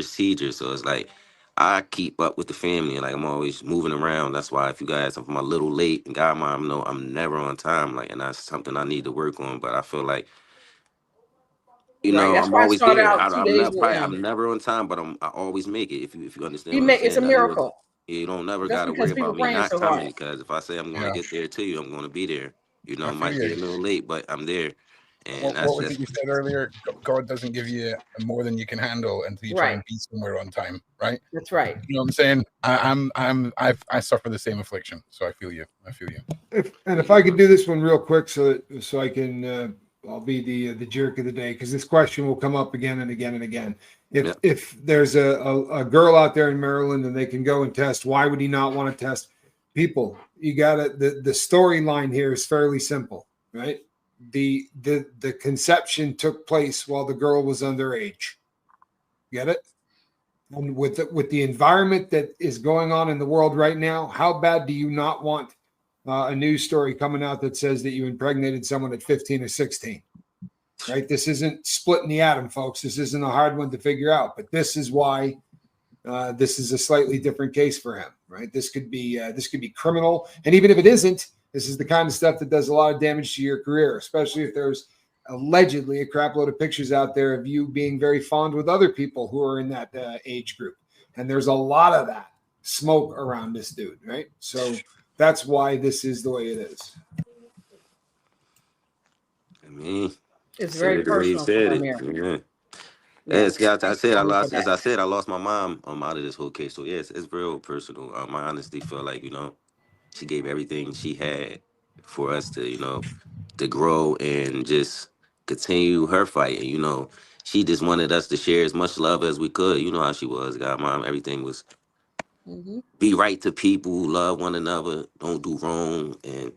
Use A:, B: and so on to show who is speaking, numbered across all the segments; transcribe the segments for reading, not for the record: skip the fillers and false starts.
A: procedure. So it's like I keep up with the family. Like I'm always moving around. That's why if you guys, I'm a little late, and God, mom, know I'm never on time. Like, and that's something I need to work on. But I feel like
B: Right. That's
A: I'm
B: why I
A: always
B: started
A: there.
B: out two
A: I'm
B: days
A: never
B: with
A: probably
B: him.
A: I'm never on time, but I always make it. If you understand
B: You
A: what I'm
B: make it's
A: saying,
B: a
A: that little
B: miracle.
A: you don't never
B: That's
A: got to worry
B: because people
A: about me
B: praying
A: not
B: so hard.
A: coming because if I say I'm going to
C: Yeah,
A: get there to you, I'm going to be there.
C: I feel
A: Might be a
C: you.
A: little late, but I'm there, and
C: What
A: that's
C: was it
A: just
C: you said earlier? God doesn't give you more than you can handle until you try
B: Right.
C: and be somewhere on time, right?
B: That's right.
C: You know what I'm saying? I suffer the same affliction, so I feel you. I feel you.
D: If I could do this one real quick, so I can, I'll be the jerk of the day because this question will come up again and again and again.
A: yeah.
D: If there's a girl out there in Maryland and they can go and test, why would he not want to test? People, you got to the storyline here is fairly simple, right? The conception took place while the girl was underage. Get it? And with the environment that is going on in the world right now, how bad do you not want a news story coming out that says that you impregnated someone at 15 or 16? Right? This isn't splitting the atom, folks. This isn't a hard one to figure out, but this is why this is a slightly different case for him. Right? This could be criminal, and even if it isn't, this is the kind of stuff that does a lot of damage to your career, especially if there's allegedly a crap load of pictures out there of you being very fond with other people who are in that age group. And there's a lot of that smoke around this dude, right? So that's why this is the way it is.
A: I mean,
B: It's
A: said
B: very
A: it the way he
B: personal for
A: said it.
B: Ramir.
A: Yeah. As
B: Yes.
A: I
B: Thank
A: said,
B: you for that.
A: I lost my mom out of this whole case. So yes, it's real personal. I honestly feel like she gave everything she had for us to to grow and just continue her fight. And she just wanted us to share as much love as we could. You know how she was, God, mom. Everything was
B: Hmm.
A: be right to people, love one another, don't do wrong, and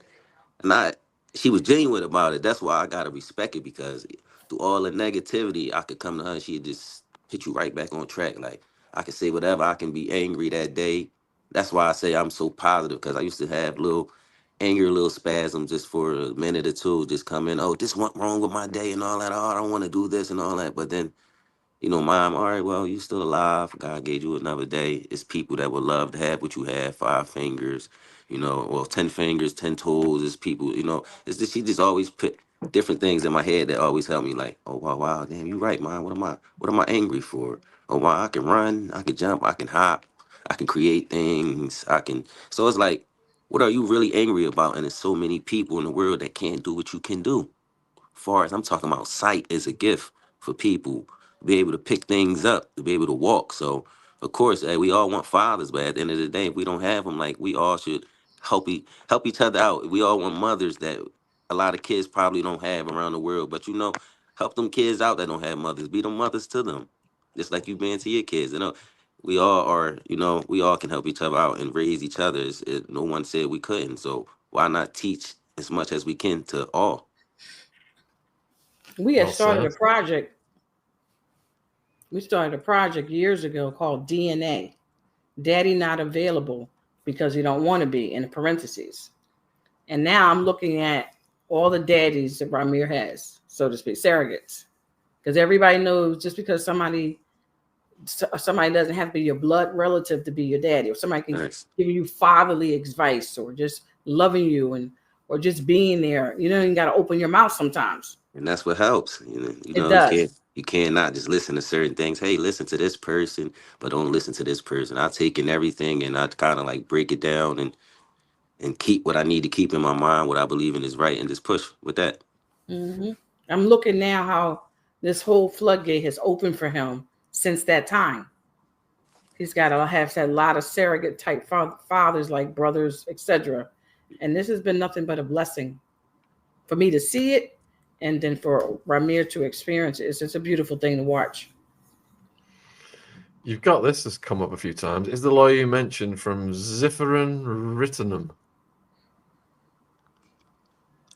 A: she was genuine about it. That's why I gotta respect it because through all the negativity, I could come to her and she'd just hit you right back on track. Like I could say whatever, I can be angry that day. That's why I say I'm so positive because I used to have little anger, little spasms just for a minute or two, just come in. Oh, this went wrong with my day and all that. Oh, I don't want to do this and all that. But then mom, all right, well, you still alive. God gave you another day. It's people that would love to have what you have, 5 fingers, well, 10 fingers, 10 toes. It's people, it's just, she just always put different things in my head that always help me like, oh, wow, damn, you right, mom. What am I angry for? Oh, wow, I can run, I can jump, I can hop, I can create things. So it's like, what are you really angry about? And there's so many people in the world that can't do what you can do. Far as I'm talking about, sight is a gift for people to be able to pick things up, to be able to walk. So, of course, we all want fathers, but at the end of the day, if we don't have them, like we all should help each other out. We all want mothers that a lot of kids probably don't have around the world, but help them kids out that don't have mothers. Be them mothers to them, just like you been to your kids. We all are. We all can help each other out and raise each other. No one said we couldn't, so why not teach as much as we can to all?
B: We had
E: Well
B: started a
E: said.
B: project. We started a project years ago called DNA. Daddy not available because he don't want to be in parentheses. And now I'm looking at all the daddies that Ramir has, so to speak, surrogates. Because everybody knows just because somebody doesn't have to be your blood relative to be your daddy, or somebody can
A: Nice.
B: give you fatherly advice, or just loving you, and or just being there. You got to open your mouth sometimes.
A: And that's what helps.
B: It
A: You
B: does.
A: can't not just listen to certain things. Hey, listen to this person, but don't listen to this person. I take in everything and I kind of like break it down and keep what I need to keep in my mind, what I believe in is right, and just push with that.
B: Hmm. I'm looking now how this whole floodgate has opened for him since that time. He's got to have had a lot of surrogate type fathers, like brothers, etc. And this has been nothing but a blessing for me to see it, and then for Ramir to experience it. It's just a beautiful thing to watch.
E: You've got this has come up a few times. Is the lawyer you mentioned from Zifferin Rittenham?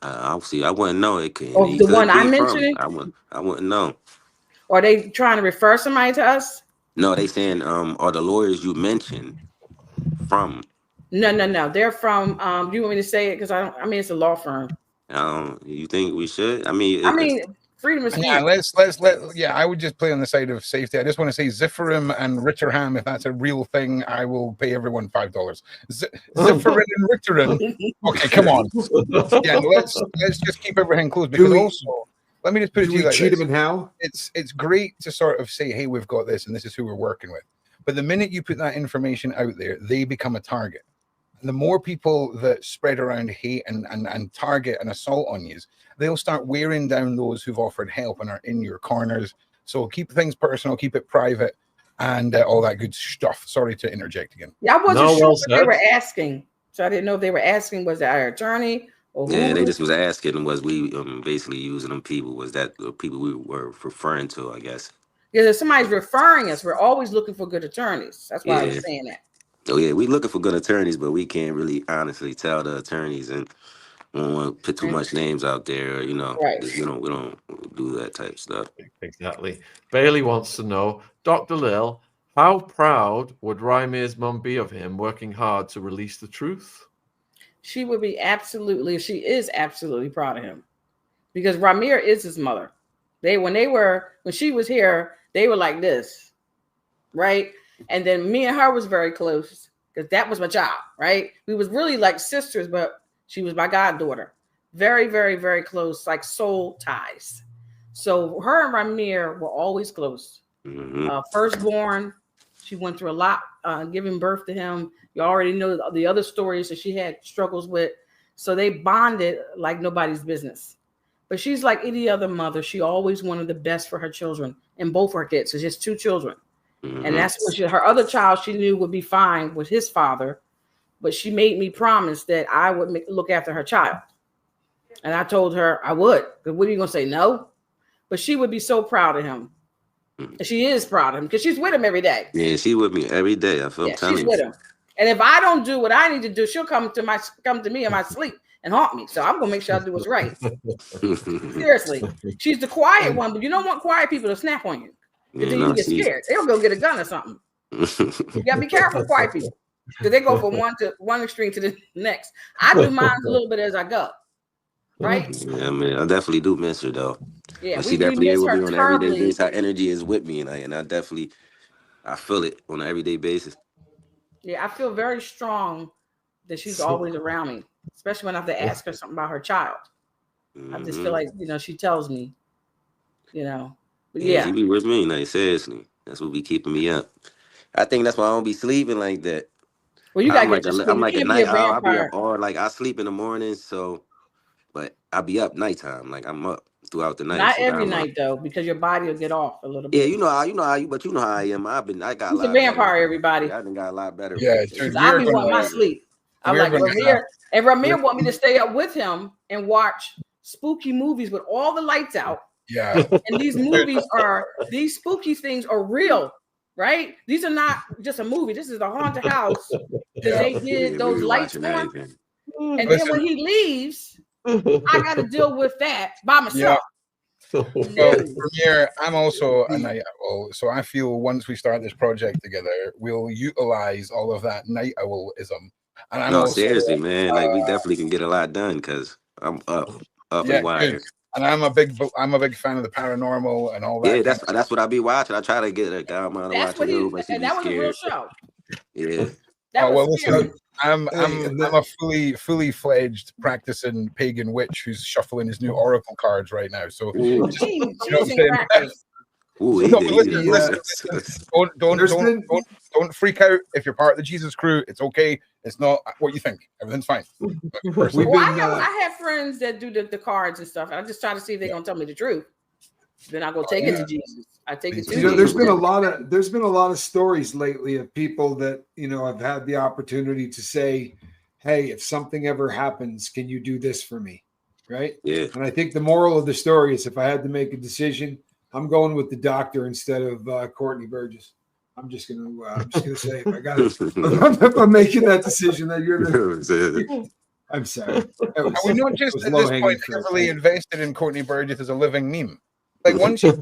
A: I'll see. I wouldn't know. It could.
B: Or
A: He
B: the one
A: could
B: I'm
A: be from.
B: mentioning,
A: I wouldn't know.
B: or are they trying to refer somebody to us?
A: No, they saying are the lawyers you mentioned from?
B: No, no, no. They're from. Do you want me to say it? Because I don't. I mean, it's a law firm.
A: You think we should? I mean,
B: I mean, Freedom of speech.
C: Yeah, I would just play on the side of safety. I just want to say Zifferim and Ritterham, if that's a real thing, I will pay everyone $5. Zifferin and Ritterin. Okay, come on. Yeah, let's just keep everything close, because also, let me just put it to you like
D: cheat
C: this.
D: him in how?
C: It's great to sort of say, hey, we've got this and this is who we're working with. But the minute you put that information out there, they become a target. And the more people that spread around hate and target and assault on you, they'll start wearing down those who've offered help and are in your corners. So keep things personal, keep it private, and all that good stuff. Sorry to interject again.
B: Yeah, I wasn't sure what they were asking. So I didn't know if they were asking, was it our attorney or who?
A: Yeah, they just was asking, was we basically using them people? Was that the people we were referring to, I guess?
B: Yeah, if somebody's referring us, we're always looking for good attorneys. That's why I was saying that.
A: Oh yeah, we looking for good attorneys, but we can't really honestly tell the attorneys, and we don't want to put too much names out there. You know,
B: right?
A: We don't do that type of stuff.
E: Exactly. Bailey wants to know, Dr. Lil, how proud would Rymir's mum be of him working hard to release the truth?
B: She would be absolutely. She is absolutely proud of him, because Rymir is his mother. When she was here, they were like this, right? And then me and her was very close because that was my child, right? We was really like sisters, but she was my goddaughter. Very, very, very close, like soul ties. So her and Rymir were always close. Firstborn, she went through a lot giving birth to him. You already know the other stories that she had struggles with. So they bonded like nobody's business. But she's like any other mother. She always wanted the best for her children and both her kids. So she has 2 children. And that's what her other child she knew would be fine with his father. But she made me promise that I would look after her child. And I told her I would. But what are you going to say? No? But she would be so proud of him. And she is proud of him because she's with him every day.
A: Yeah, she with me every day. I feel
B: she's with him. And if I don't do what I need to do, she'll come to me in my sleep and haunt me. So I'm going to make sure I do what's right. Seriously. She's the quiet one, but you don't want quiet people to snap on you. Because then you get scared. They'll go get a gun or something. You got to be careful with quiet people. Because they go from one extreme to the next. I do mine a little bit as I go. Right?
A: Yeah, man, I definitely do miss her though.
B: Yeah,
A: she definitely is with me on an everyday basis. Her energy is with me, and I feel it on an everyday basis.
B: Yeah, I feel very strong that she's always around me, especially when I have to ask her something about her child. I just feel like, she tells me, But yeah,
A: she be with me, like seriously. That's what be keeping me up. I think that's why I don't be sleeping like that.
B: Well, you gotta get your sleep.
A: I'm like a night owl. I be up all like I sleep in the morning, but I be up nighttime. Like I'm up throughout the night.
B: Not every night though, because your body will get off a little bit.
A: Yeah, you know how I am. I got.
B: He's a vampire, everybody.
A: I done got a lot better.
C: Yeah,
B: I be wanting my sleep. I'm like Rymir, and Rymir want me to stay up with him and watch spooky movies with all the lights out.
C: Yeah,
B: and these spooky things are real, right? These are not just a movie. This is a haunted house that they did those lights for. And then when he leaves, I got to deal with that by myself.
C: Well, Rymir, I'm also a night owl, so I feel once we start this project together, we'll utilize all of that night owlism. And I'm
A: seriously, man, like we definitely can get a lot done because I'm up and wired.
C: Good. And I'm a big fan of the paranormal and all that.
A: Yeah, that's what I be watching. I try to get a guy out to watch it, but
B: and that was a real show.
A: Yeah.
C: Listen, I'm a fully fledged practicing pagan witch who's shuffling his new oracle cards right now. So don't freak out if you're part of the Jesus crew. It's okay. It's not what you think. Everything's fine.
B: I have friends that do the cards and stuff. I just try to see if they're gonna tell me the truth. Then I go take it to Jesus. I take it to Jesus.
D: There's been a lot of stories lately of people that have had the opportunity to say, "Hey, if something ever happens, can you do this for me?" Right?
A: Yeah.
D: And I think the moral of the story is, if I had to make a decision, I'm going with the doctor instead of Courtney Burgess. I'm just gonna say, if I got it, if I'm making that decision, that you're the. I'm sorry.
C: We're not just at this point heavily invested in Courtney Burgess as a living meme. Like once you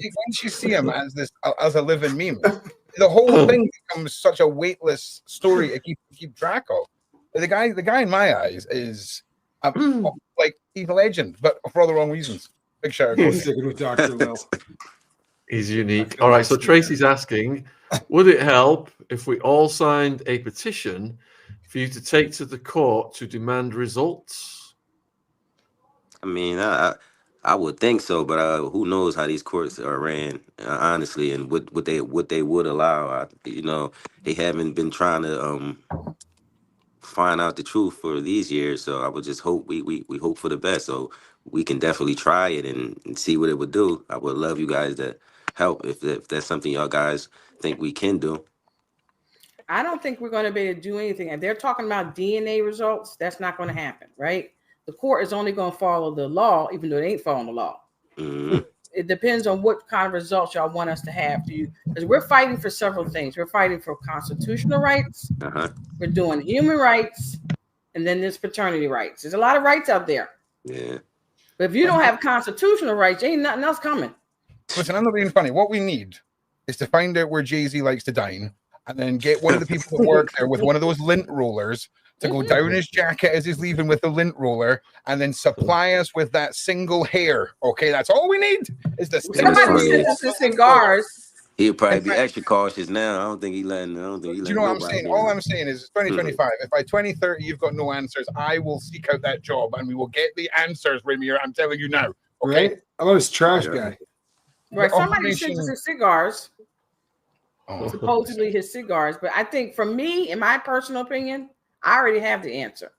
C: see him as a living meme, the whole thing becomes such a weightless story to keep track of. The guy in my eyes is like he's a legend, but for all the wrong reasons. Big shout out.
D: I'm
C: Coach.
D: sticking with Dr. Lil.
E: He's unique.
D: feel
E: All right.
D: like
E: So
D: Steve
E: Tracy's asking, would it help if we all signed a petition for you to take to the court to demand results?
A: I mean, I would think so, but who knows how these courts are ran, honestly, and what they would allow. They haven't been trying to find out the truth for these years, so I would just hope we hope for the best. So we can definitely try it and see what it would do. I would love you guys to help if that's something y'all guys think we can do.
B: I don't think we're going to be able to do anything. And they're talking about DNA results. That's not going to happen, right? The court is only going to follow the law, even though they ain't following the law.
A: Hmm.
B: It depends on what kind of results y'all want us to have to you, because we're fighting for several things. We're fighting for constitutional rights.
A: Uh-huh.
B: We're doing human rights, and then there's paternity rights. There's a lot of rights out there.
A: Yeah.
B: But if you don't have constitutional rights, ain't nothing else coming.
C: Listen, I'm not being funny. What we need is to find out where Jay-Z likes to dine, and then get one of the people that work there with one of those lint rollers to go down his jacket as he's leaving with the lint roller, and then supply us with that single hair. Okay, that's all we need. Is the
B: Somebody sent us the cigars.
A: He'll probably be extra cautious now. I don't think he letting. I don't think he
C: Do
A: letting.
C: you know what I'm
A: nobody
C: saying?
A: in.
C: All I'm saying is 2025. If by 2030 you've got no answers, I will seek out that job and we will get the answers, Rymir. I'm telling you now. Okay.
D: Right? How about his trash
A: Yeah.
D: guy?
B: Right.
C: The
B: Somebody sent us his cigars.
C: Oh.
B: Supposedly his cigars. But I think for me, in my personal opinion, I already have the answer.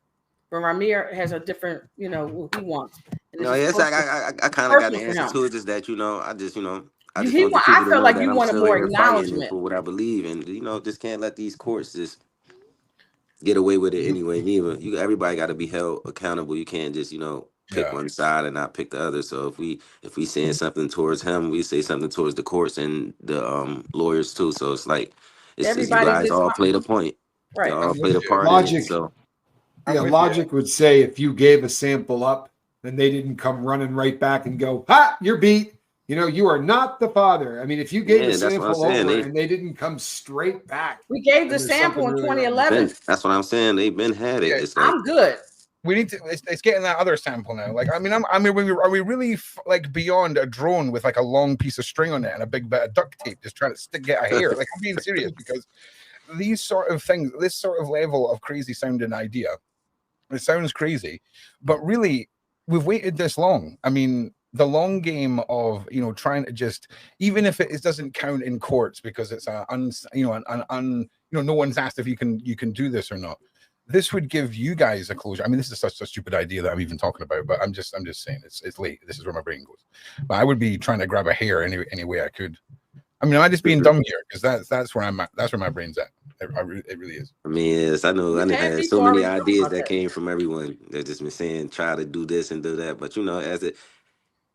B: But Rymir has a different, what he wants. And
A: No,
B: this is
A: yes, I kind of got the
B: personal for
A: answer
B: him.
A: to it. Just that I just I just
B: He
A: want the
B: wa-
A: people
B: I
A: to
B: felt
A: know
B: like
A: that
B: you
A: I'm
B: wanted
A: still
B: more
A: here fighting
B: acknowledgement.
A: for what I believe, and just can't let these courts just get away with it anyway. Neither everybody got to be held accountable. You can't just pick
C: Yeah.
A: one side and not pick the other. So if we saying something towards him, we say something towards the courts and the lawyers too. So it's like it's you
B: Everybody
A: guys
B: gets
A: all play the point.
B: right.
A: Y'all
C: I'm
A: play
C: with
A: the
C: you.
A: part in it.
D: Logic.
A: So
C: I'm
D: Yeah,
C: with
D: logic would say if you gave a sample up and they didn't come running right back and go, "Ha, you're beat." You are not the father. I mean, if you gave a
A: yeah, that's what I'm
D: sample
A: saying.
D: over and they didn't come straight back,
B: We gave the
D: then there's
B: sample in
D: something really wrong.
B: 2011.
A: That's what I'm saying. They've been had it.
C: Yeah,
A: It's like
B: I'm good.
C: we need to. It's getting that other sample now. Like, I mean, are we really like beyond a drone with like a long piece of string on it and a big bit of duct tape just trying to get a hair? Like, I'm being serious because these sort of things, this sort of level of crazy sounding idea, it sounds crazy, but really, we've waited this long. I mean, the long game of trying to just, even if it doesn't count in courts because it's no one's asked if you can do this or not. This would give you guys a closure. I mean, this is such a stupid idea that I'm even talking about, but I'm just saying it's late. This is where my brain goes. But I would be trying to grab a hair any way I could. I mean, am I just being dumb here? Because that's where I'm at. That's where my brain's at. It really is.
A: I mean, yes, I know. I
B: We've
A: done
B: had
A: had so
B: people
A: many
B: already talk
A: ideas
B: about
A: that
B: that.
A: came from everyone. They're just been saying, try to do this and do that. But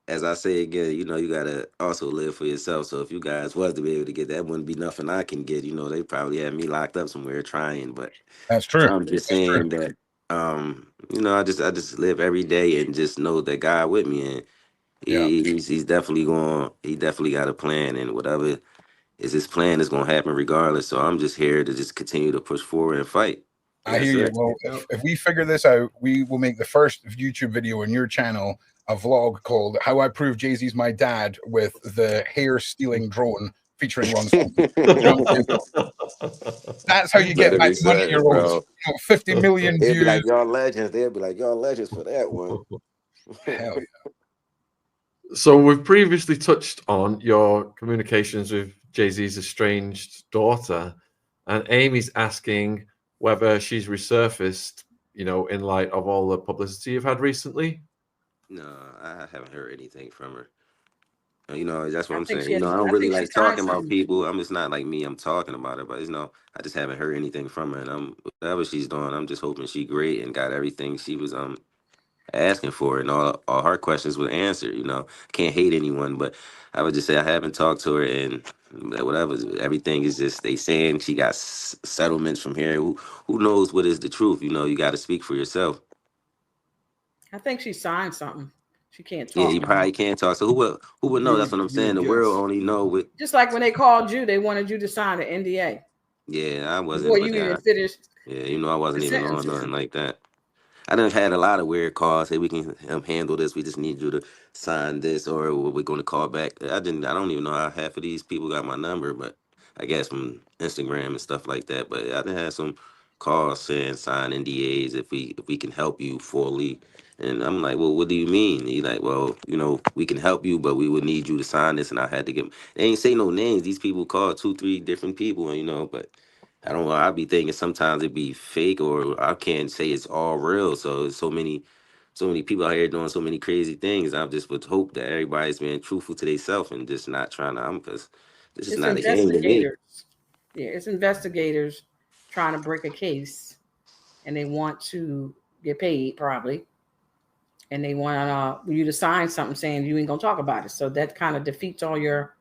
A: as I say again, you gotta also live for yourself. So if you guys was to be able to get that, wouldn't be nothing I can get. They probably had me locked up somewhere trying. But
C: That's true.
A: I'm just saying that, I just live every day and just know that God with me, and
C: Yeah.
A: he's definitely going. He definitely got a plan, and whatever is his plan is gonna happen regardless. So I'm just here to just continue to push forward and fight.
C: I
A: That's
C: hear you.
A: it.
C: Well, if we figure this out, we will make the first YouTube video on your channel, a vlog called "How I Prove Jay-Z's My Dad" with the hair stealing drone featuring Ron Swanson. That's how you get back money to your own. 50 million
A: They'd be
C: views.
A: like y'all legends. They'd be like y'all legends for that one.
C: Hell yeah.
E: So we've previously touched on your communications with Jay-Z's estranged daughter, and Amy's asking whether she's resurfaced, in light of all the publicity you've had recently.
A: No, I haven't heard anything from her. That's what
B: I
A: I'm
B: think
A: saying.
B: she has.
A: I don't
B: I
A: really
B: think she
A: like
B: signed
A: talking about
B: something.
A: people. It's not like me. I'm talking about it, but I just haven't heard anything from her. And whatever she's doing, I'm just hoping she great and got everything she was asking for, and all her questions were answered. Can't hate anyone, but I would just say I haven't talked to her, and whatever. Everything is just they saying she got settlements from here. Who knows what is the truth? You got to speak for yourself.
B: I think she signed something. She can't
A: Yeah,
B: talk
A: you
B: no more.
A: probably can't talk. So who would know? That's what I'm
D: You
A: saying.
D: would
A: The world
D: guess.
A: only know what.
B: Just like when they called you, they wanted you to sign an NDA
A: Yeah, I wasn't,
B: before
A: but
B: you even finished
A: yeah, I
B: the
A: wasn't even on
B: sentences.
A: nothing like that. I done had a lot of weird calls. Hey, we can handle this. We just need you to sign this, or we're going to call back. I didn't. I don't even know how half of these people got my number, but I guess from Instagram and stuff like that. But I done had some calls saying sign NDAs if we can help you fully. And I'm like, well, what do you mean? He like, well, we can help you, but we would need you to sign this. And I had to get. They ain't say no names. These people called two, three different people, but. I don't know. I be thinking sometimes it be fake, or I can't say it's all real. So it's so many people out here doing so many crazy things. I just would hope that everybody's being truthful to themselves and just not trying to. Because this is
B: It's
A: not a game to me.
B: investigators. Yeah, it's investigators trying to break a case, and they want to get paid probably, and they want you to sign something saying you ain't gonna talk about it. So that kind of defeats all your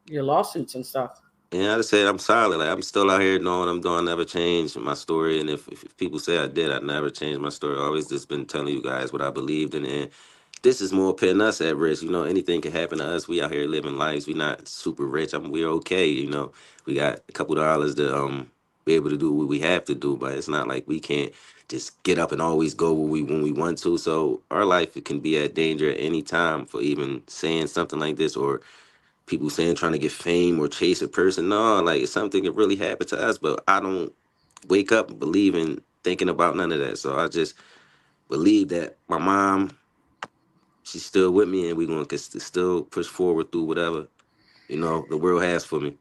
B: lawsuits and stuff.
A: And I just said I'm solid. Like I'm still out here doing what I'm doing. Never changed my story. And if people say I did, I never changed my story. I always just been telling you guys what I believed in. And this is more putting us at risk. Anything can happen to us. We out here living lives. We not super rich. We're okay. We got a couple dollars to be able to do what we have to do. But it's not like we can't just get up and always go when we want to. So our life can be at danger at any time for even saying something like this, or people saying trying to get fame or chase a person. No, like it's something that really happened to us, but I don't wake up believing thinking about none of that. So I just believe that my mom, she's still with me, and we're going to still push forward through whatever the world has for me.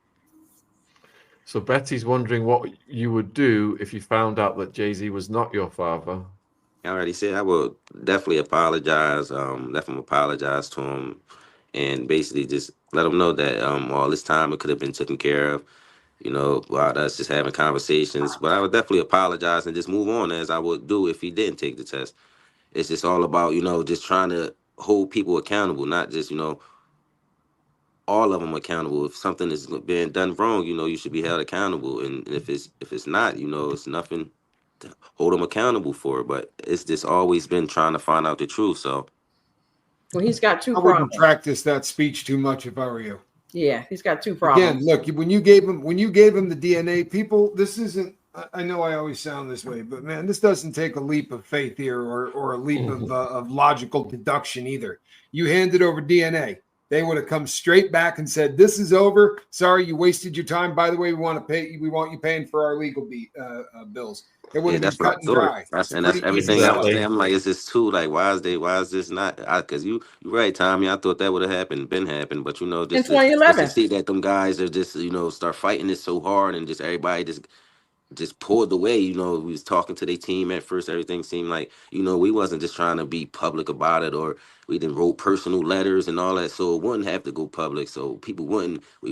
E: So Betty's wondering what you would do if you found out that Jay-Z was not your father.
A: I already said I will definitely apologize. Definitely apologize to him, and basically just let him know that all this time it could have been taken care of. While us just having conversations. But I would definitely apologize and just move on as I would do if he didn't take the test. It's just all about, just trying to hold people accountable, not just, all of them accountable. If something is being done wrong, you should be held accountable. And if it's not, it's nothing to hold them accountable for. But it's just always been trying to find out the truth. So
B: Well, he's got two
D: I wouldn't
B: problems.
D: practice that speech too much if I were you.
B: Yeah, he's got two
D: Again,
B: problems.
D: look, when you gave him the DNA, people, this isn't. I know I always sound this way, but man, this doesn't take a leap of faith here or a leap of logical deduction either. You handed over DNA. They would have come straight back and said, "This is over. Sorry, you wasted your time. By the way, we want to pay. We want you paying for our legal bills." It would
A: yeah,
D: have been
A: that's what I
D: cut and
A: thought.
D: dry.
A: That's
D: It's
A: and that's
D: pretty easy
A: everything I was
D: stuff.
A: saying.
E: Exactly.
A: I'm like, is this too? Like, why is this not? Because you right, Tommy. I thought that would have been happened, but
B: In
A: just to
B: 2011.
A: see that them guys are just start fighting it so hard, and just everybody just pulled away. We was talking to their team at first. Everything seemed like, we wasn't just trying to be public about it, or we didn't wrote personal letters and all that, so it wouldn't have to go public. So we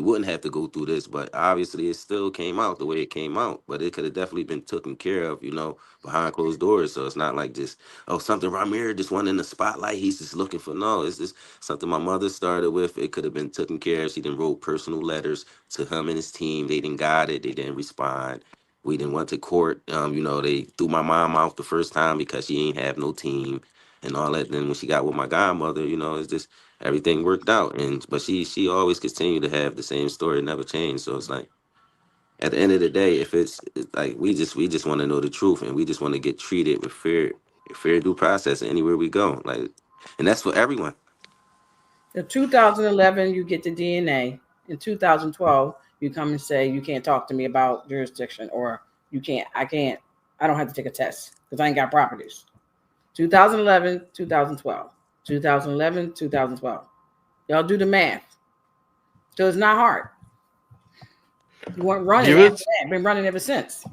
A: wouldn't have to go through this. But obviously, it still came out the way it came out. But it could have definitely been taken care of, behind closed doors. So it's not like just something Rymir just went in the spotlight. He's just looking for. No, it's just something my mother started with. It could have been taken care of. She didn't wrote personal letters to him and his team. They didn't got it. They didn't respond. We didn't went to court. They threw my mom out the first time because she ain't have no team and all that. Then when she got with my godmother, it's just everything worked out. And but she always continued to have the same story, it never changed. So it's like at the end of the day, if it's like we just want to know the truth, and we just want to get treated with fair due process anywhere we go. Like, and that's for everyone.
B: In 2011, you get the DNA. In 2012, you come and say you can't talk to me about jurisdiction, or I can't, I don't have to take a test because I ain't got properties. 2011, 2012, 2011, 2012. Y'all do the math. So it's not hard. You weren't running after
E: Viewers,
B: that. Been running ever since.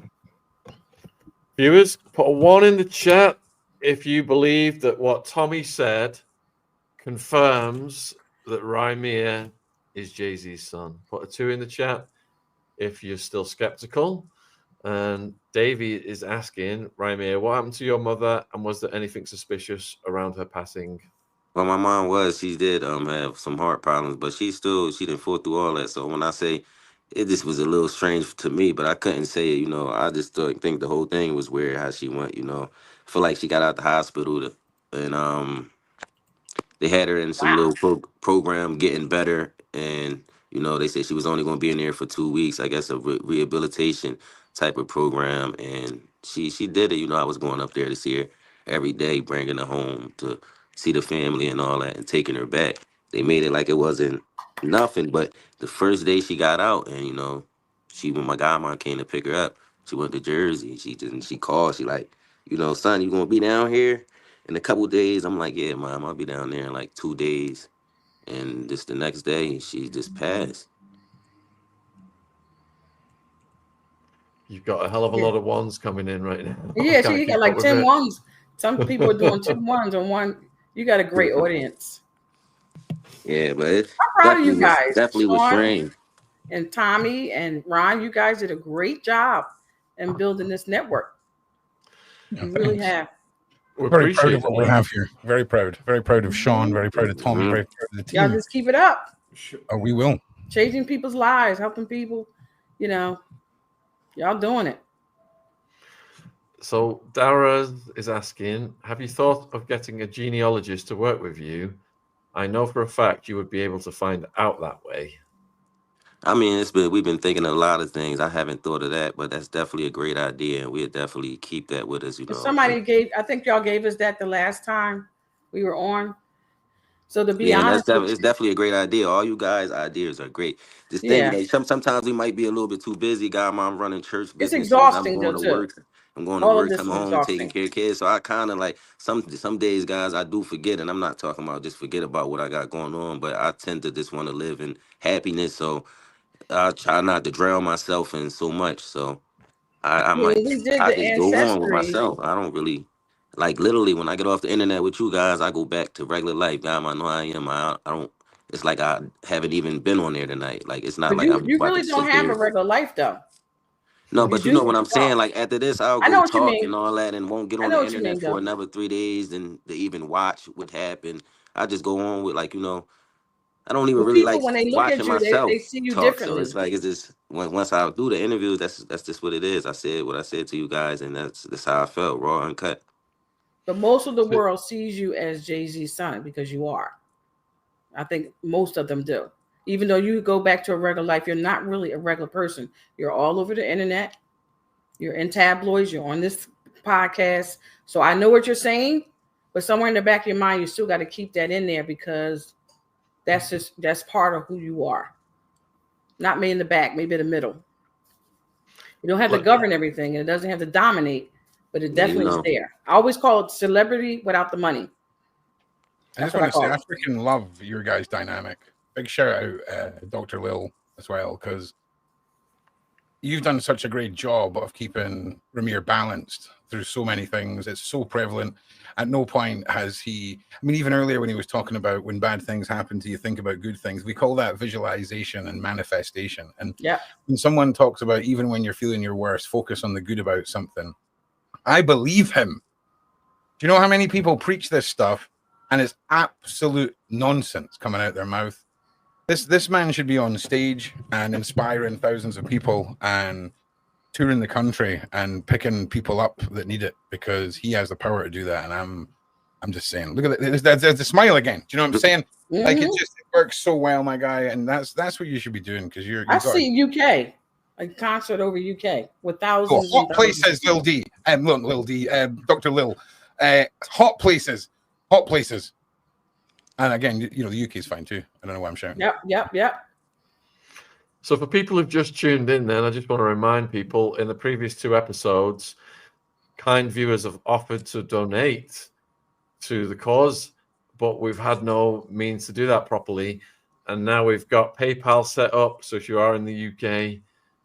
E: viewers, put a one in the chat if you believe that what Tommy said confirms that Rymir is Jay-Z's son. Put a two in the chat if you're still skeptical. And Davey is asking, Rymir, what happened to your mother, and was there anything suspicious around her passing?
A: Well, my mom she did have some heart problems, but she didn't fall through all that. So when I say it just was a little strange to me, but I couldn't say it. I just think the whole thing was weird how she went. I feel like she got out the hospital and they had her in some
B: Wow.
A: little program getting better, and they said she was only going to be in there for 2 weeks. I guess a rehabilitation type of program, and she did it. I was going up there to see her every day, bringing her home to see the family and all that, and taking her back. They made it like it wasn't nothing. But the first day she got out, and when my godmom came to pick her up, she went to Jersey. She called. She like, son, you gonna be down here in a couple days? I'm like, yeah, mom, I'll be down there in like 2 days. And just the next day, she just passed.
E: You've got a hell of a
B: Yeah,
E: lot of ones coming in right now. I
B: yeah. So
E: can't
B: you got
E: keep up
B: like
E: with
B: 10
E: it.
B: ones. Some people are doing 2 ones on one. You got a great audience.
A: Yeah, but it
B: I'm proud of you guys,
A: definitely was
B: Sean
A: strange.
B: and Tommy and Ron. You guys did a great job in building this network.
C: Yeah,
B: You really
C: thanks.
B: have.
E: We
C: Very proud of
E: appreciate
C: what we
E: that.
C: have here. Very proud. Very proud of Sean. Very proud of Tommy.
A: Mhm.
C: Very proud of the
B: Y'all
C: team.
B: just keep it up.
C: Oh, we will.
B: Changing people's lives, helping people. You know, y'all doing it.
E: So Dara is asking, have you thought of getting a genealogist to work with you? I know for a fact you would be able to find out that way.
A: I mean, we've been thinking of a lot of things. I haven't thought of that, but that's definitely a great idea, and we'll definitely keep that with us.
B: And somebody gave, I think y'all gave us that the last time we were on. So to be
A: Yeah, and
B: honest with
A: it's definitely a great idea. All you guys' ideas are great. Just
B: you,
A: think
B: yeah,
A: that sometimes we might be a little bit too busy. God, mom running church
B: it's
A: businesses. I'm
B: exhausting though
A: going to
B: too.
A: work. I'm going to
B: All of
A: work,
B: this
A: coming
B: is
A: home, taking
B: exhausting.
A: care of kids. So I kind of like some days, guys, I do forget, and I'm not talking about just forget about what I got going on, but I tend to just want to live in happiness. So I try not to drown myself in so much. So
B: Yeah, we did
A: I
B: the
A: just go on with
B: ancestry.
A: myself. I don't really like literally when I get off the internet with you guys, I go back to regular life. God, I know I am. I don't. It's like I haven't even been on there tonight. Like it's not
B: But
A: like
B: you
A: I'm
B: you
A: about
B: really
A: to
B: don't
A: sit
B: have a
A: there.
B: regular life though.
A: No,
B: You
A: but you
B: do,
A: know
B: but
A: what I'm
B: you don't.
A: saying. Like after this, I'll
B: I know
A: go
B: what you
A: talk
B: mean.
A: and all that, and won't get
B: I
A: on
B: know
A: the
B: what you
A: internet
B: mean
A: for
B: though.
A: another 3 days, and to even watch what happened. I just go on with I don't even
B: But
A: really
B: people
A: like
B: when they look
A: watching
B: at you, they
A: myself
B: see you
A: talk. So it's
B: differently.
A: like it's just once I do the interviews, that's just what it is. I said what I said to you guys, and that's how I felt, raw, uncut.
B: But most of the
E: So,
B: world sees you as Jay-Z's son because you are. I think most of them do. Even though you go back to a regular life, you're not really a regular person. You're all over the internet. You're in tabloids. You're on this podcast. So I know what you're saying, but somewhere in the back of your mind, you still got to keep that in there because that's part of who you are. Not me in the back, maybe in the middle. You don't have to
E: but
B: govern everything, and it doesn't have to dominate, but it
A: Yeah,
B: definitely is there. I always call it celebrity without the money.
C: I
B: That's
C: just
B: what I
C: want to say,
B: call
C: I
B: it.
C: freaking love your guys' dynamic. Big shout out, Dr. Lil, as well, because you've done such a great job of keeping Rymir balanced through so many things. It's so prevalent. At no point has he, I mean, even earlier when he was talking about when bad things happen to you, think about good things. We call that visualization and manifestation. And
B: Yeah.
C: when someone talks about even when you're feeling your worst, focus on the good about something, I believe him. Do you know how many people preach this stuff and it's absolute nonsense coming out their mouth? This man should be on stage and inspiring thousands of people and touring the country and picking people up that need it because he has the power to do that. And I'm just saying, look at it. There's the smile again. Do you know what I'm saying? Like it just works so well, my guy. And that's what you should be doing because you
B: I
C: got
B: see UK, a concert over UK with
C: oh,
B: thousands and
C: hot
B: thousands of
C: places, Lil
B: people.
C: D, Lil D, Dr. Lil, hot places, hot places. And again, you know, the UK is fine too. I don't know why I'm shouting.
B: Yep.
E: So for people who've just tuned in, then I just want to remind people in the previous 2 episodes, kind viewers have offered to donate to the cause, but we've had no means to do that properly. And now we've got PayPal set up. So if you are in the UK,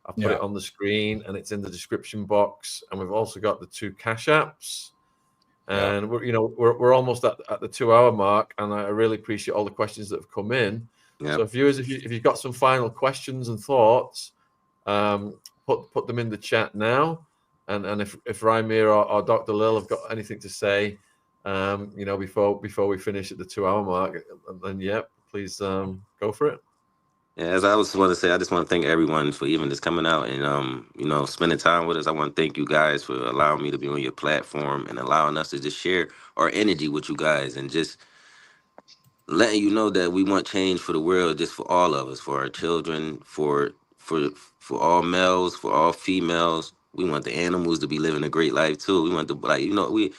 E: I've put it on the screen and it's in the description box. And we've also got the 2 Cash Apps. And we're almost at the 2-hour mark, and I really appreciate all the questions that have come in.
A: Yeah.
E: So viewers, if you've got some final questions and thoughts, put them in the chat now. And if Rymir or Dr. Lil have got anything to say, before we finish at the 2-hour mark, then please go for it.
A: Yeah, as I was want to say, I just want to thank everyone for even just coming out and spending time with us. I want to thank you guys for allowing me to be on your platform and allowing us to just share our energy with you guys and just letting you know that we want change for the world, just for all of us, for our children, for all males, for all females. we want the animals to be living a great life too. We want to, like, you know, we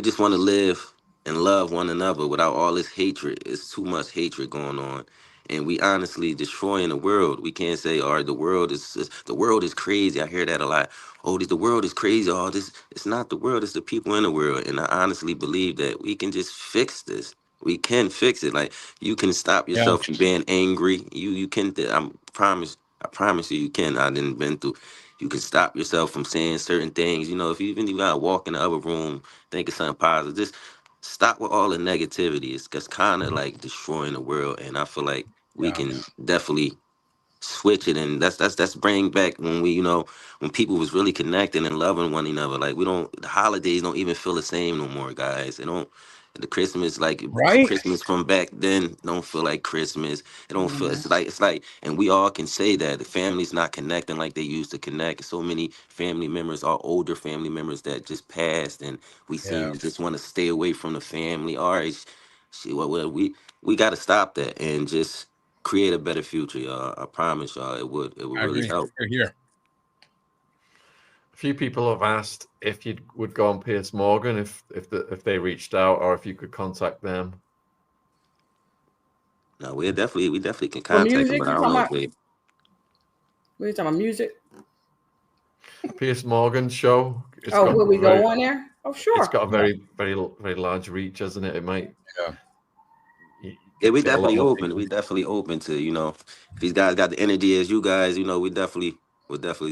A: just want to live and love one another without all this hatred. It's too much hatred going on, and we honestly destroying the world. We can't say, "All right, the world is crazy." I hear that a lot. Oh, the world is crazy. Oh, this it's not the world. It's the people in the world. And I honestly believe that we can just fix this. We can fix it. Like, you can stop
C: Yeah.
A: yourself from being angry. You can. I promise you, you can. I didn't been through. You can stop yourself from saying certain things. You know, if you even you gotta walk in the other room, think of something positive. Just stop with all the negativity. It's kind of like destroying the world. And I feel like we
C: Yeah.
A: can definitely switch it, and that's bring back when we, you know, when people was really connecting and loving one another. Like, we don't, the holidays don't even feel the same no more, guys. They don't. The Christmas, like,
C: Right?
A: Christmas from back then don't feel like Christmas. It don't feel,
B: Mhm.
A: it's like, and we all can say that the family's not connecting like they used to connect. So many family members, our older family members that just passed, and we seem
C: Yeah.
A: to just want to stay away from the family. All right, well, we got to stop that and just create a better future, y'all. I promise y'all, it would
C: I
A: really
C: agree.
A: help.
C: Here.
E: A few people have asked if you would go on Piers Morgan if they reached out, or if you could contact them.
A: No, we definitely can
B: For
A: contact them,
B: music,
A: but I
B: you
A: don't
B: talking
A: know if
B: about?
A: they.
B: What you talking about? Music?
E: Piers Morgan show. It's
B: Oh,
E: got
B: will we
E: very,
B: go on there? Oh,
E: it's
B: sure.
E: got a
C: Yeah.
E: very large reach, hasn't it? It might
C: Yeah.
A: Yeah, we
E: get a lot
A: definitely
E: more
A: open.
E: people.
A: We definitely open to, you know, if these guys got the energy as you guys, you know, we'll definitely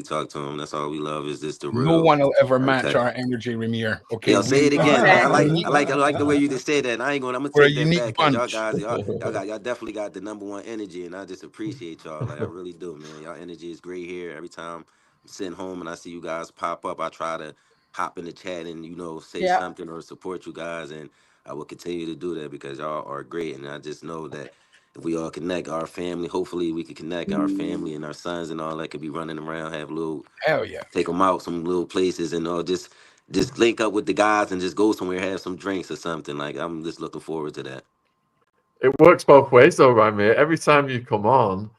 A: talk to them. That's all we love, is just the
C: No
A: real
C: one will ever match
A: uncut.
C: our energy, Rymir. Okay,
A: Yo, say it
C: we
A: again.
C: are a
A: I
B: Exactly.
A: like I
C: unique,
A: like I like the way you just said that. And I ain't going. I'm gonna
C: we're a
A: take that
C: unique
A: back, because y'all
C: bunch.
A: guys, y'all definitely got the number one energy, and I just appreciate y'all. Like, I really do, man. Y'all energy is great here. Every time I'm sitting home and I see you guys pop up, I try to hop in the chat and, you know, say
B: Yep.
A: something or support you guys, and I will continue to do that because y'all are great. And I just know that if we all connect, our family, hopefully we can connect our family and our sons and all that could be running around, have little,
C: Hell yeah.
A: take them out some little places, and just link up with the guys and just go somewhere, have some drinks or something. Like, I'm just looking forward to that.
E: It works both ways, though, Rymir. Every time you come on,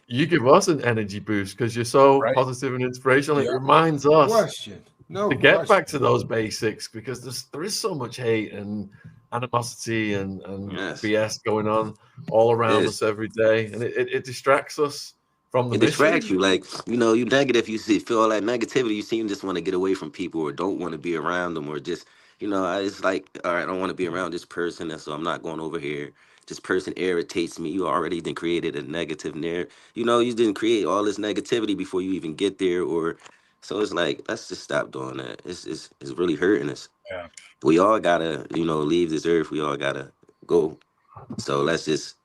E: you give us an energy boost because you're so
C: Right?
E: positive and inspirational. It
C: Yeah.
E: reminds
D: No
E: us
D: question. No
E: to get
D: question.
E: back to those basics, because there is so much hate and animosity and
A: Yes,
E: BS going on all
A: it
E: around
A: is.
E: us every day, and it distracts us from the
A: It distracts
E: mission.
A: you. Like, you know, you negative, you feel all that negativity, you seem to just want to get away from people or don't want to be around them, or just, you know, it's like, all right, I don't want to be around this person, and so I'm not going over here. This person irritates me. You already then created a negative narrative. You know, you didn't create all this negativity before you even get there, or so it's like, let's just stop doing that. It's really hurting us.
C: Yeah.
A: We all gotta, you know, leave this earth. We all gotta go. So let's just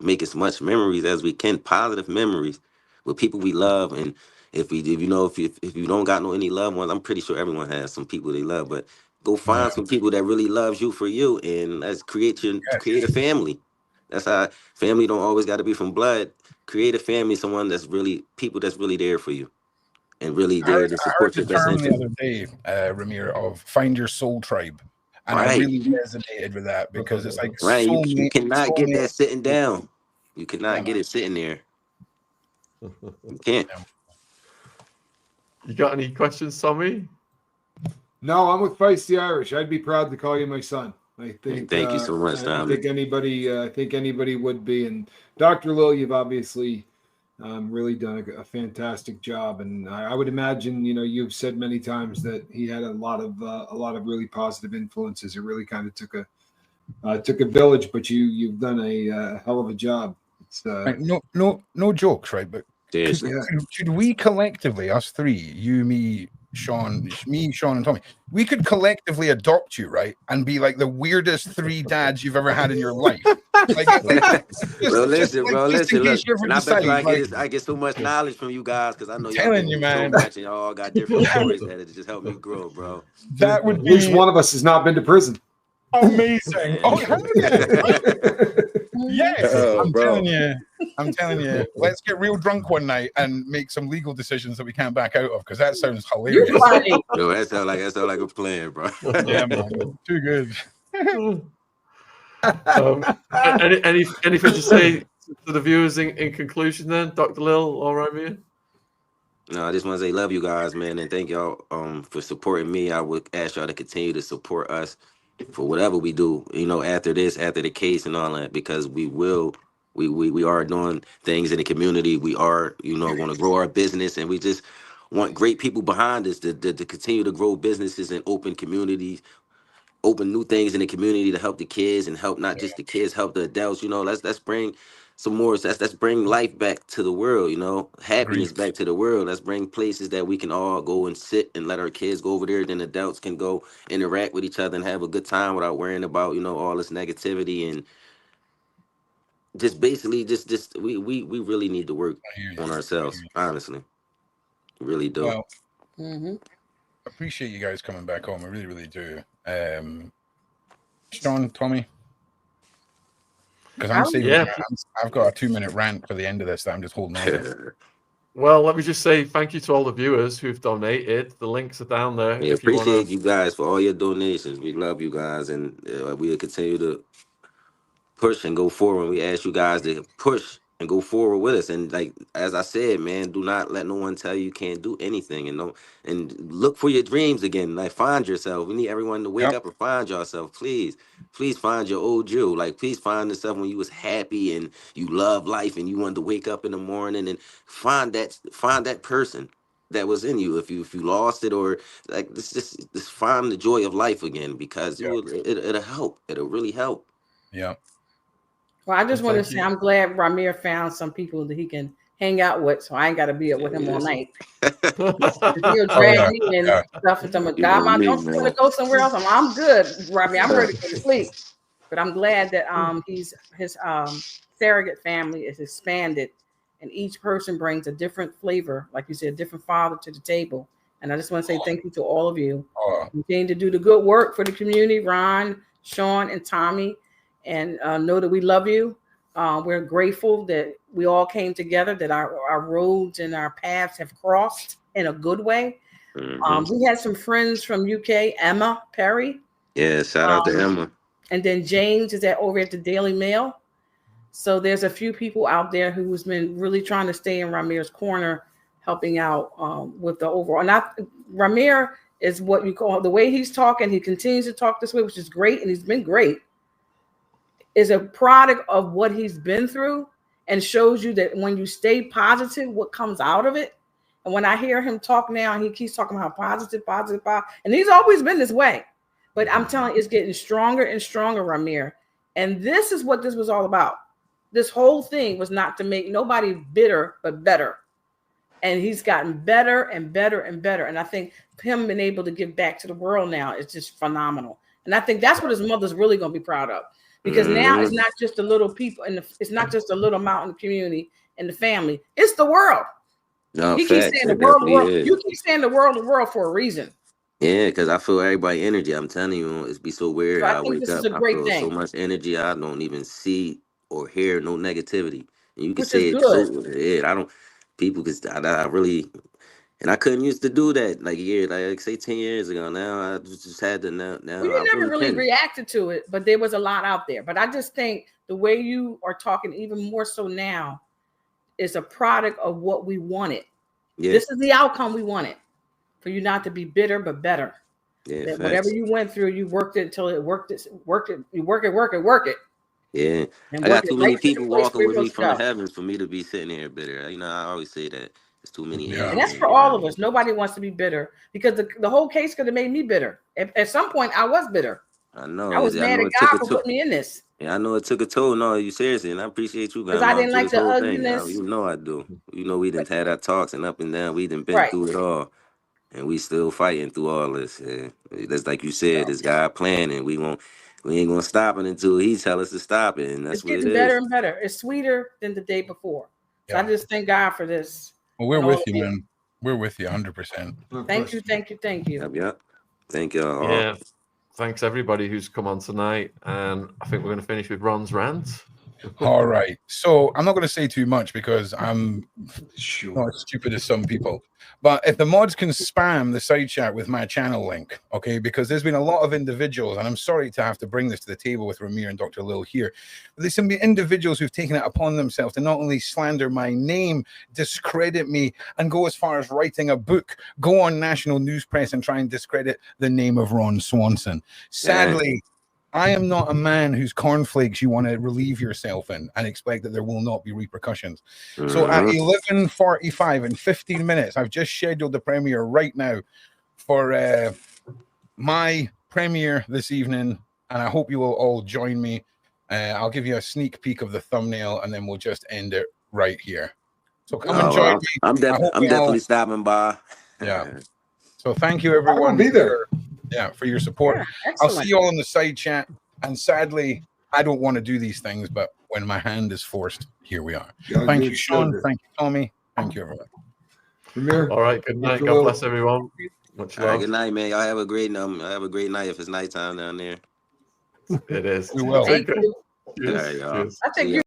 A: make as much memories as we can, positive memories with people we love. And if you don't got no any loved ones, I'm pretty sure everyone has some people they love. But go
C: Yeah.
A: find some people that really loves you for you, and let's
C: Yes.
A: create a family. That's how family don't always got to be from blood. Create a family, someone that's really, people that's really there for you and really there to
C: I heard
A: support
C: the
A: your best
C: term the
A: interest.
C: other day, Ramir, of find your soul tribe. And I
A: Right,
C: really resonated with that because it's like
A: right.
C: so
A: You
C: many,
A: cannot
C: so
A: get
C: many.
A: that sitting down. You
C: Yeah,
A: cannot get
C: man.
A: it sitting there. You can't.
C: Yeah.
E: You got any questions, Tommy?
D: No, I'm with Feisty Irish. I'd be proud to call you my son. I
A: And
D: think
A: thank you so much, Tommy.
D: I think anybody would be. And Dr. Lil, you've obviously really done a fantastic job. And I would imagine, you know, you've said many times that he had a lot of really positive influences. It really kind of took a village, but you've done a hell of a job. It's
C: Right. No jokes, right? But could,
A: Seriously.
D: yeah.
C: could we collectively, us three, you, Sean, and Tommy, we could collectively adopt you, right? And be like the weirdest three dads you've ever had in your life. Like,
A: Bro, listen, bro,
C: just in
A: listen, look.
C: case you ever
A: And I bet you
C: decide, like,
A: I get so much knowledge from you guys, because I know
C: I'm
A: y'all been
C: telling you,
A: through so
C: man,
A: much and y'all all got different
C: that would,
A: stories that it just helped me grow, bro.
C: that would
D: At least
C: be
D: one of us has not been to prison.
C: amazing. Oh,
A: Man.
C: yes,
A: Oh, bro.
C: I'm telling you, let's get real drunk one night and make some legal decisions that we can't back out of, because that sounds
B: You
C: hilarious.
B: funny.
A: Yo, that sound like a plan, bro.
C: Yeah, man, too good.
E: Anything to say to the viewers in conclusion then, Dr. Lil or Rymir?
A: No, I just want to say love you guys, man, and thank y'all for supporting me. I would ask y'all to continue to support us for whatever we do, after this, after the case and all that, because we are doing things in the community. We are, want to grow our business, and we just want great people behind us to continue to grow businesses and open communities, open new things in the community to help the kids and help not just the kids, help the adults. Let's bring some more. Let's bring life back to the world.
C: Agreed.
A: Happiness back to the world. Let's bring places that we can all go and sit and let our kids go over there. Then adults can go interact with each other and have a good time without worrying about all this negativity and just basically just we really need to work
C: I hear you.
A: on
C: I hear
A: ourselves.
C: you.
A: Honestly, really do.
C: Well,
B: Mm-hmm.
C: appreciate you guys coming back home. I really, really do. Sean, Tommy, because I'm saving.
E: Yeah.
C: I've got a 2-minute rant for the end of this that I'm just holding on to.
E: Well, let me just say thank you to all the viewers who've donated. The links are down there.
A: We
E: If you want
A: appreciate
E: to.
A: you guys for all your donations. We love you guys, and we'll continue to push and go forward. We ask you guys to push and go forward with us. And like as I said, man, do not let no one tell you can't do anything. And look for your dreams again. Like find yourself. We need everyone to wake
C: Yep.
A: up and find yourself. Please find your old you. Like please find yourself when you was happy and you love life and you wanted to wake up in the morning and find that person that was in you. If you lost it, or like just find the joy of life again, because it'll help. It'll really help.
C: Yeah.
B: Well, I just want to
E: Thank
B: say
E: you.
B: I'm glad Rymir found some people that he can hang out with, so I ain't got to be up with him all
A: Yes.
B: night. He'll
C: Oh
B: drag
C: yeah.
B: me and
C: Yeah.
B: stuff. And I'm like,
A: You
B: God,
A: know
B: Mom,
A: me,
B: don't you want
A: man.
B: to go somewhere else? I'm good, Rymir. I'm ready to go to sleep. But I'm glad that his surrogate family is expanded, and each person brings a different flavor, like you said, a different father to the table. And I just want to say thank you to all of you.
C: Oh,
B: Continue to do the good work for the community, Ron, Sean, and Tommy, and know that we love you. We're grateful that we all came together, that our roads and our paths have crossed in a good way.
A: Hmm.
B: We had some friends from UK, Emma Perry,
A: Yeah, shout out to Emma.
B: and then James is over at the Daily Mail. So there's a few people out there who's been really trying to stay in Rymir's corner, helping out with the overall. And Rymir is what you call, the way he's talking. He continues to talk this way, which is great, and he's been great. Is a product of what he's been through, and shows you that when you stay positive, what comes out of it. And when I hear him talk now, he keeps talking about positive, and he's always been this way. But I'm telling you, it's getting stronger and stronger, Rymir. And this is what this was all about. This whole thing was not to make nobody bitter, but better. And he's gotten better and better and better. And I think him being able to give back to the world now is just phenomenal. And I think that's what his mother's really going to be proud of, because now it's not just the little people, and it's not just a little mountain community and the family. It's the world.
A: No,
B: He keeps
A: facts.
B: saying the
A: It
B: world, the
A: definitely
B: world.
A: is.
B: You keep saying the world for a reason.
A: Yeah, because I feel everybody energy. I'm telling you, it's be so
B: So
A: weird.
B: I
A: I
B: think
A: wake
B: this is
A: up,
B: a
A: I
B: great
A: feel so
B: thing,
A: much energy. I don't even see or hear no negativity. And you can
B: which is
A: say it
B: good.
A: so. Yeah, I don't. People, because I really, and I couldn't used to do that like say 10 years ago. Now I just had to now
B: Well,
A: I
B: you never
A: really
B: really
A: can.
B: reacted to it, but there was a lot out there. But I just think the way you are talking, even more so now, is a product of what we wanted.
A: Yeah,
B: This is the outcome we wanted, for you not to be bitter, but better.
A: yeah,
B: That whatever
A: facts.
B: you went through, you worked it until it worked. You work it,
A: Yeah,
B: and
A: I
B: work
A: got
B: it
A: too
B: right
A: many
B: to the
A: people
B: place
A: walking
B: where you're
A: with me
B: supposed to
A: from the
B: go.
A: heavens for me to be sitting here bitter. I always say that. There's too many
C: Yeah.
B: And
A: haters.
B: that's
A: And,
B: for all of us. Nobody wants to be bitter, because the whole case could have made me bitter. At some point, I was bitter.
A: I know.
B: I was
A: I
B: mad
A: know
B: at
A: it took
B: God
A: a
B: for
A: toll.
B: putting me in this,
A: Yeah, I know it took a toll. No, you seriously, and I appreciate you,
B: because I
A: Grandma,
B: didn't
A: through
B: like
A: this
B: the
A: whole thing.
B: ugliness.
A: You know I do. You know we
B: But
A: didn't had our talks and up and down. We done been
B: right,
A: through it all, and we still fighting through all this. Yeah. That's like you said. This God plan, and we won't. We ain't gonna stop it until He tell us to stop it, and
B: it's
A: that's what it
B: getting better
A: is.
B: and better. It's sweeter than the day before. So I
C: Yeah.
B: just thank God for this.
C: Well, we're
B: And all
C: with
B: of
C: you,
B: you.
C: man. We're with you 100%.
B: Thank you, thank you, thank you.
A: Yep, yep. Thank y'all.
E: Yeah. Thanks everybody who's come on tonight. And I think we're going to finish with Ron's rant.
C: All right. So I'm not going to say too much because I'm
D: Sure.
C: not as stupid as some people. But if the mods can spam the side chat with my channel link, okay, because there's been a lot of individuals, and I'm sorry to have to bring this to the table with Rymir and Dr. Lil here, but there's some individuals who've taken it upon themselves to not only slander my name, discredit me, and go as far as writing a book, go on national news press and try and discredit the name of Ron Swanson. Sadly, I am not a man whose cornflakes you want to relieve yourself in and expect that there will not be repercussions. So at 11:45 in 15 minutes, I've just scheduled the premiere right now for my premiere this evening, and I hope you will all join me. I'll give you a sneak peek of the thumbnail, and then we'll just end it right here. So come and join me.
A: I'm
C: I hope we all-
A: definitely stopping by.
C: Yeah. So thank you, everyone.
D: I will be there.
C: For your support.
B: Yeah,
C: I'll
B: excellent.
C: see you all in the side chat. And sadly, I don't want to do these things, but when my hand is forced, here we are. Thank you, Sean. Thank you, Tommy. Thank you, everyone.
D: Rymir,
E: All right. Good night.
D: Dr.
E: God
D: Lil.
E: bless everyone. Much
A: All right,
E: love.
A: good night, man. Y'all have a great night if it's nighttime down there.
E: It is.
C: We will.
E: Take
B: Thank
E: care.
B: you.
A: All right, y'all.
E: Cheers.
B: I think
A: See
B: you
A: ya.